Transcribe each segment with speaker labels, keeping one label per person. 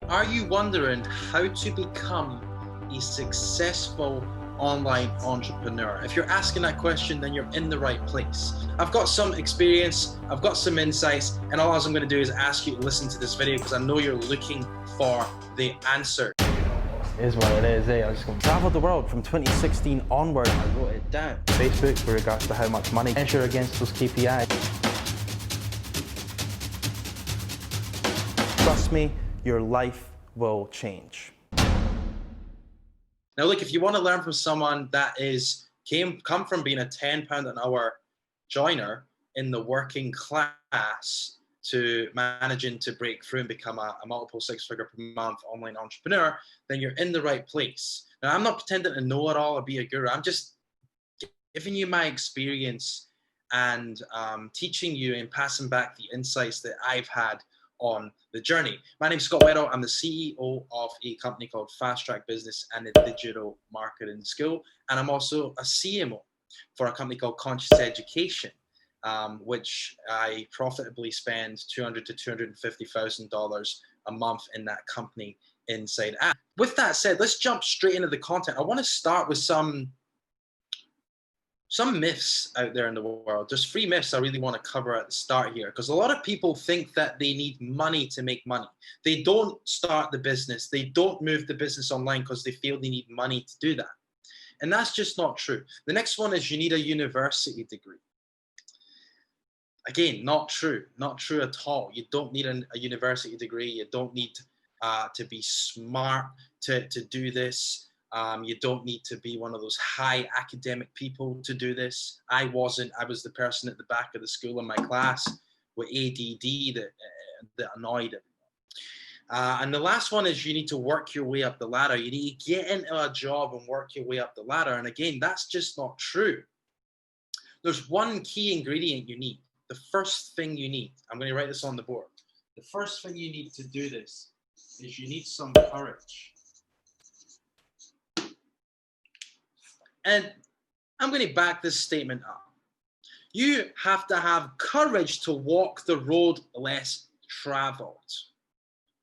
Speaker 1: Are you wondering how to become a successful online entrepreneur? If you're asking that question, then you're in the right place. I've got some experience, I've got some insights, and all I'm going to do is ask you to listen to this video because I know you're looking for the answer.
Speaker 2: It is what it is, eh? I just traveled the world from 2016 onward.
Speaker 1: I wrote it down.
Speaker 2: Facebook with regards to how much money measure against those KPIs. Trust me, your life will change.
Speaker 1: Now, look, if you want to learn from someone that come from being a £10 an hour joiner in the working class to managing to break through and become a multiple six-figure per month online entrepreneur, then you're in the right place. Now, I'm not pretending to know it all or be a guru. I'm just giving you my experience and teaching you and passing back the insights that I've had on the journey. My name's Scott Weddell. I'm the CEO of a company called Fast Track Business and a Digital Marketing School. And I'm also a CMO for a company called Conscious Education, which I profitably spend $200,000 to $250,000 a month in that company inside out. With that said, let's jump straight into the content. I want to start with some myths out there in the world. There's 3 myths I really want to cover at the start here, because a lot of people think that they need money to make money. They don't start the business. They don't move the business online because they feel they need money to do that. And that's just not true. The next one is you need a university degree. Again, not true. Not true at all. You don't need a university degree. You don't need to be smart to do this. You don't need to be one of those high academic people to do this. I wasn't. I was the person at the back of the school in my class with ADD that annoyed everyone. And the last one is you need to work your way up the ladder. You need to get into a job and work your way up the ladder. And again, that's just not true. There's one key ingredient you need. The first thing you need, I'm going to write this on the board. The first thing you need to do this is you need some courage. And I'm going to back this statement up. You have to have courage to walk the road less traveled.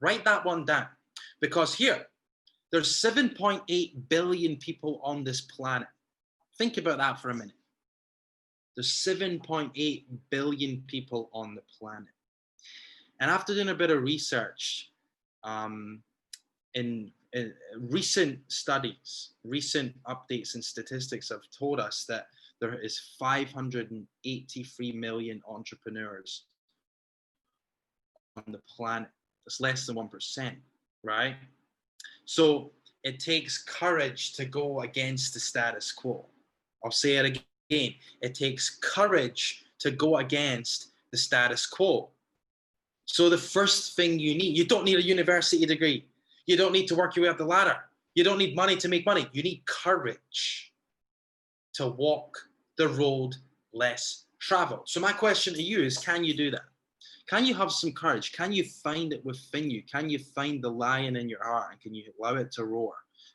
Speaker 1: Write that one down, because here, there's 7.8 billion people on this planet. Think about that for a minute. There's 7.8 billion people on the planet. And after doing a bit of research in recent studies, recent updates and statistics have told us that there is 583 million entrepreneurs on the planet. That's less than 1%, right? So it takes courage to go against the status quo. I'll say it again. It takes courage to go against the status quo. So the first thing you need, you don't need a university degree. You don't need to work your way up the ladder. You don't need money to make money. You need courage to walk the road less traveled. So my question to you is, can you do that? Can you have some courage? Can you find it within you? Can you find the lion in your heart, and can you allow it to roar?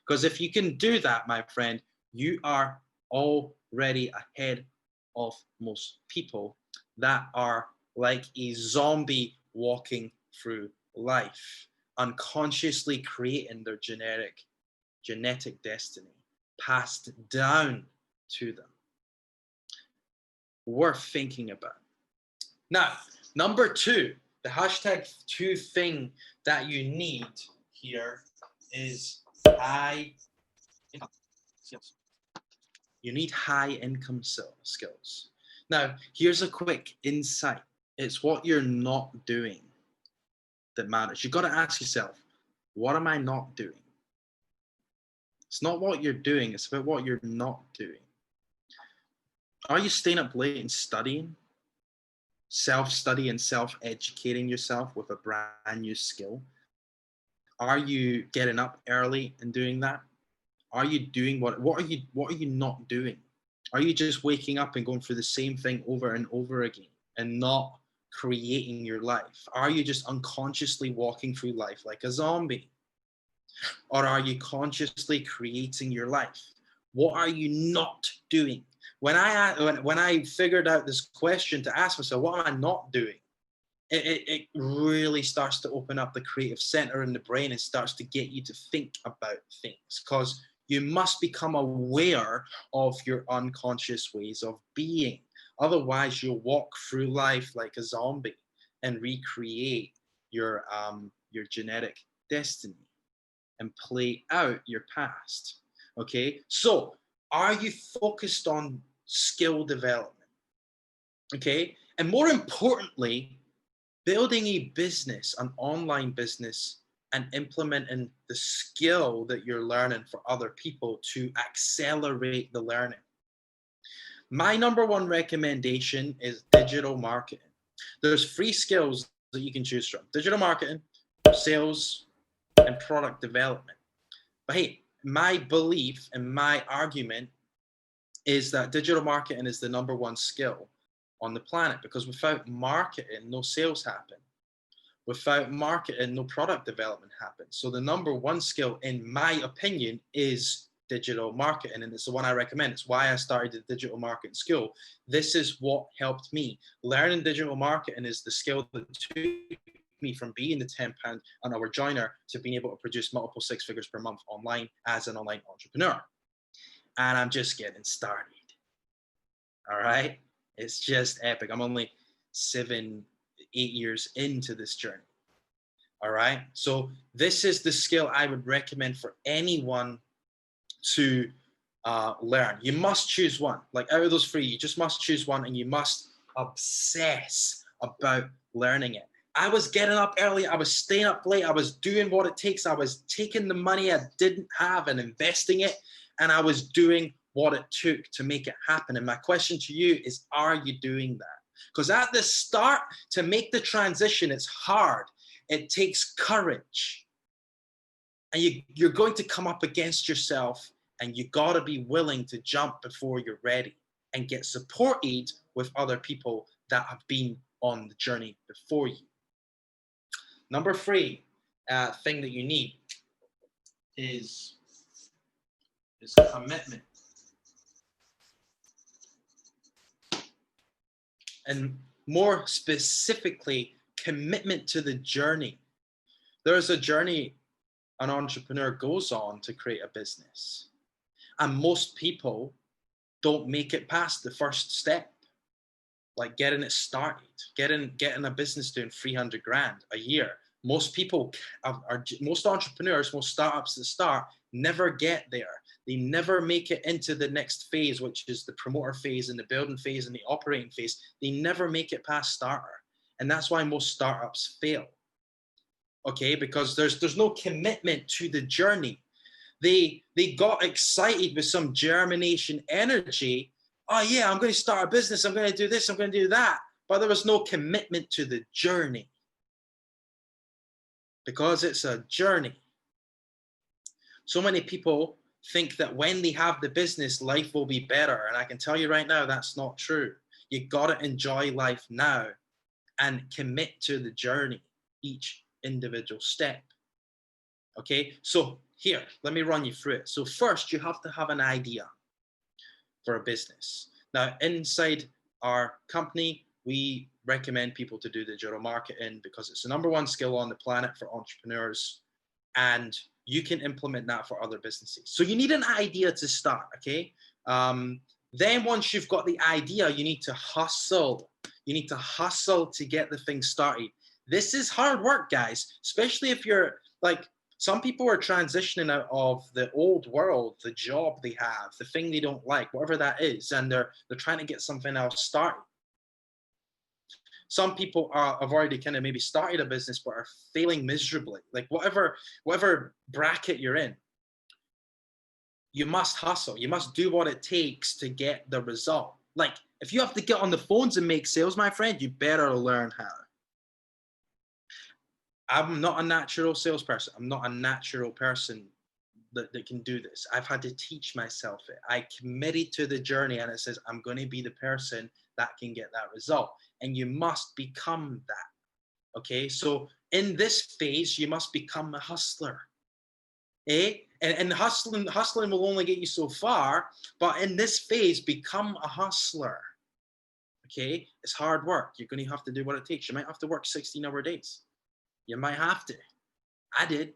Speaker 1: Because if you can do that, my friend, you are already ahead of most people that are like a zombie walking through life, unconsciously creating their genetic destiny passed down to them. Worth thinking about. Now, number 2, the hashtag 2 thing that you need here is high income skills. You need high income skills. Now, here's a quick insight. It's what you're not doing that matters. You've got to ask yourself, what am I not doing? It's not what you're doing, it's about what you're not doing. Are you staying up late and studying? Self-study and self-educating yourself with a brand new skill? Are you getting up early and doing that? Are you doing what are you not doing? Are you just waking up and going through the same thing over and over again and not creating your life? Are you just unconsciously walking through life like a zombie? Or are you consciously creating your life? What are you not doing? When I figured out this question to ask myself, what am I not doing? it really starts to open up the creative center in the brain and starts to get you to think about things, because you must become aware of your unconscious ways of being. Otherwise, you'll walk through life like a zombie and recreate your genetic destiny and play out your past. Okay, so are you focused on skill development? Okay, and more importantly, building a business, an online business, and implementing the skill that you're learning for other people to accelerate the learning. My number one recommendation is digital marketing. There's 3 skills that you can choose from: digital marketing, sales, and product development. But hey, my belief and my argument is that digital marketing is the number one skill on the planet, because without marketing, no sales happen. Without marketing, no product development happens. So the number one skill, in my opinion, is digital marketing, and it's the one I recommend. It's why I started the digital marketing school. This is what helped me. Learning digital marketing is the skill that took me from being the £10 an hour joiner to being able to produce multiple 6 figures per month online as an online entrepreneur. And I'm just getting started. All right. It's just epic. I'm only 7, 8 years into this journey. All right. So this is the skill I would recommend for anyone to learn. You must choose one. Like, out of those 3, you just must choose one, and you must obsess about learning it. I was getting up early. I was staying up late. I was doing what it takes. I was taking the money I didn't have and investing it, and I was doing what it took to make it happen. And my question to you is, are you doing that? Because at the start, to make the transition, it's hard. It takes courage. And you're going to come up against yourself, and you got to be willing to jump before you're ready and get supported with other people that have been on the journey before you. Number 3 thing that you need is commitment. And more specifically, commitment to the journey. There's a journey an entrepreneur goes on to create a business. And most people don't make it past the first step, like getting it started, getting a business doing 300 grand a year. Most people most entrepreneurs, most startups that start never get there. They never make it into the next phase, which is the promoter phase and the building phase and the operating phase. They never make it past starter. And that's why most startups fail. Okay, because there's no commitment to the journey. They got excited with some germination energy. Oh yeah, I'm going to start a business. I'm going to do this. I'm going to do that. But there was no commitment to the journey, because it's a journey. So many people think that when they have the business, life will be better. And I can tell you right now, that's not true. You got to enjoy life now and commit to the journey, each individual step. Okay, so here, let me run you through it. So first, you have to have an idea for a business. Now, inside our company, we recommend people to do digital marketing because it's the number one skill on the planet for entrepreneurs, and you can implement that for other businesses. So you need an idea to start, okay? Then once you've got the idea, you need to hustle. You need to hustle to get the thing started. This is hard work, guys, especially if you're like, some people are transitioning out of the old world, the job they have, the thing they don't like, whatever that is, and they're trying to get something else started. Some people have already kind of maybe started a business but are failing miserably. Like whatever bracket you're in, you must hustle. You must do what it takes to get the result. Like if you have to get on the phones and make sales, my friend, you better learn how. I'm not a natural salesperson. I'm not a natural person that can do this. I've had to teach myself it. I committed to the journey, and it says I'm going to be the person that can get that result. And you must become that. Okay, so in this phase, you must become a hustler. And hustling will only get you so far, but in this phase, become a hustler. Okay, it's hard work. You're going to have to do what it takes. You might have to work 16-hour days. You might have to. I did.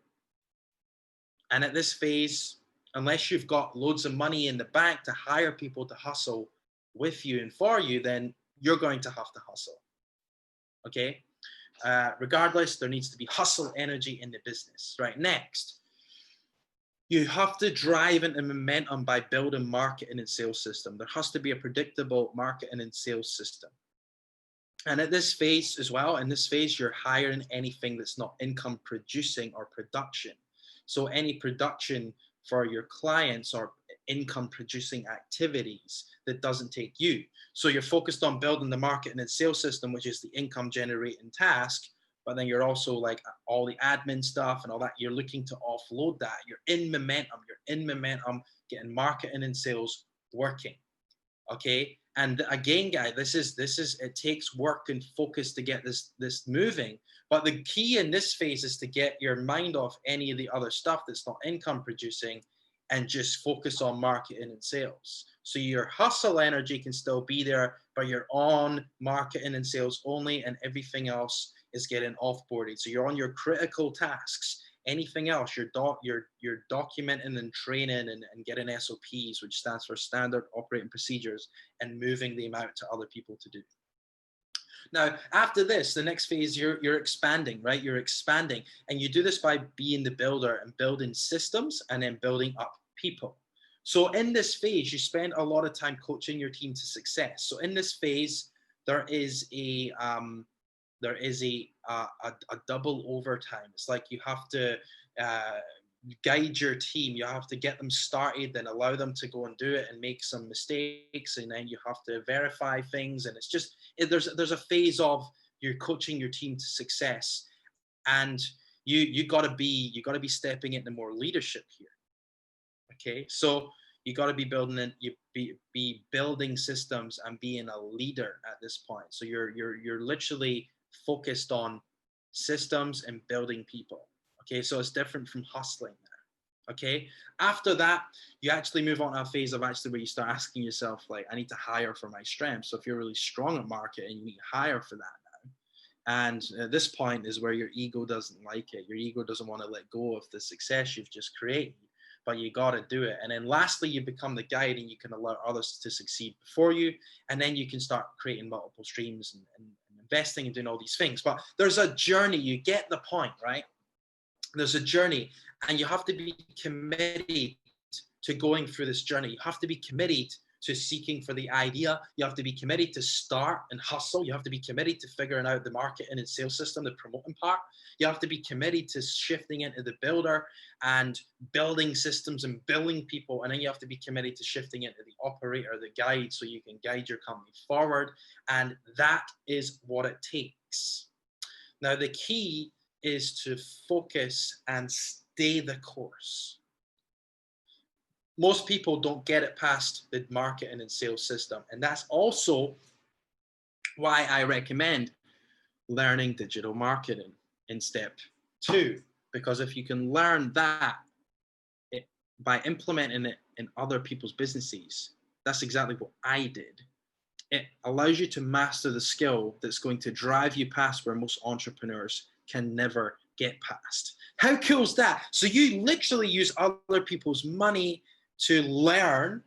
Speaker 1: And at this phase, unless you've got loads of money in the bank to hire people to hustle with you and for you, then you're going to have to hustle. Okay. Regardless, there needs to be hustle energy in the business. Right. Next, you have to drive into momentum by building marketing and sales system. There has to be a predictable marketing and sales system. And at this phase as well, in this phase, you're hiring anything that's not income producing or production. So any production for your clients or income producing activities that doesn't take you. So you're focused on building the marketing and sales system, which is the income generating task. But then you're also like all the admin stuff and all that. You're looking to offload that. You're in momentum. You're in momentum, getting marketing and sales working. Okay. And again, guys, this is it takes work and focus to get this moving. But the key in this phase is to get your mind off any of the other stuff that's not income producing and just focus on marketing and sales. So your hustle energy can still be there, but you're on marketing and sales only, and everything else is getting offboarded. So you're on your critical tasks. Anything else, you're documenting and training and getting SOPs, which stands for standard operating procedures, and moving them out to other people to do. Now, after this, the next phase, you're expanding, right? You're expanding, and you do this by being the builder and building systems and then building up people. So in this phase, you spend a lot of time coaching your team to success. So in this phase, there is a double overtime. It's like you have to guide your team. You have to get them started and allow them to go and do it and make some mistakes, and then you have to verify things. And it's just there's a phase of you're coaching your team to success, and you got to be stepping into more leadership here. Okay, so you got to be building it. You be building systems and being a leader at this point. So you're literally focused on systems and building people. Okay, so it's different from hustling there. Okay, after that, you actually move on to a phase of actually where you start asking yourself, like, I need to hire for my strengths. So if you're really strong at marketing, you need to hire for that now. And at this point is where your ego doesn't like it. Your ego doesn't want to let go of the success you've just created, but you got to do it. And then lastly, you become the guide, and you can allow others to succeed before you. And then you can start creating multiple streams and investing and doing all these things. But there's a journey. You get the point, right? There's a journey, and you have to be committed to going through this journey. You have to be committed to seeking for the idea. You have to be committed to start and hustle. You have to be committed to figuring out the marketing and sales system, the promoting part. You have to be committed to shifting into the builder and building systems and building people. And then you have to be committed to shifting into the operator, the guide, so you can guide your company forward. And that is what it takes. Now, the key is to focus and stay the course. Most people don't get it past the marketing and sales system. And that's also why I recommend learning digital marketing in step 2. Because if you can learn that by implementing it in other people's businesses, that's exactly what I did. It allows you to master the skill that's going to drive you past where most entrepreneurs can never get past. How cool is that? So you literally use other people's money to learn,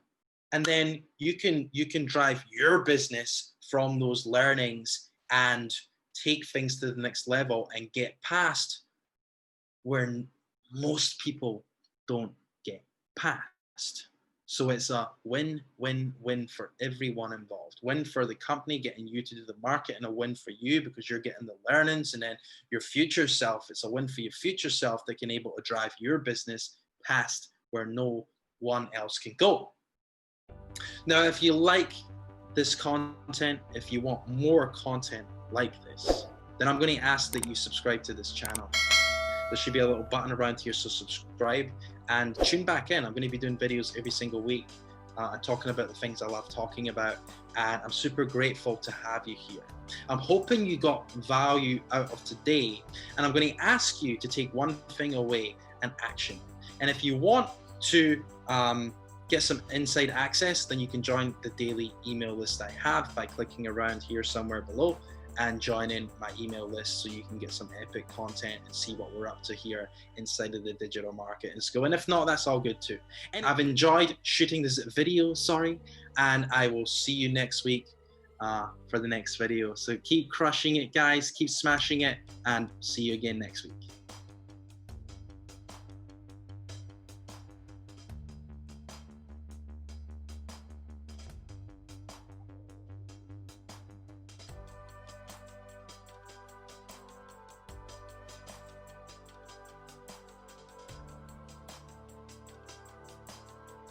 Speaker 1: and then you can drive your business from those learnings and take things to the next level and get past where most people don't get past. So it's a win-win-win for everyone involved. Win for the company, getting you to do the market, and a win for you because you're getting the learnings. And then your future self, it's a win for your future self that can able to drive your business past where no one else can go. Now, if you like this content, if you want more content like this, then I'm going to ask that you subscribe to this channel. There should be a little button around here, so subscribe and tune back in. I'm going to be doing videos every single week talking about the things I love talking about, and I'm super grateful to have you here. I'm hoping you got value out of today, and I'm going to ask you to take one thing away and action. And if you want to get some inside access, then you can join the daily email list I have by clicking around here somewhere below and join in my email list so you can get some epic content and see what we're up to here inside of the digital marketing school. And if not, that's all good too. And I've enjoyed shooting this video, and I will see you next week for the next video. So keep crushing it, guys, keep smashing it, and see you again next week.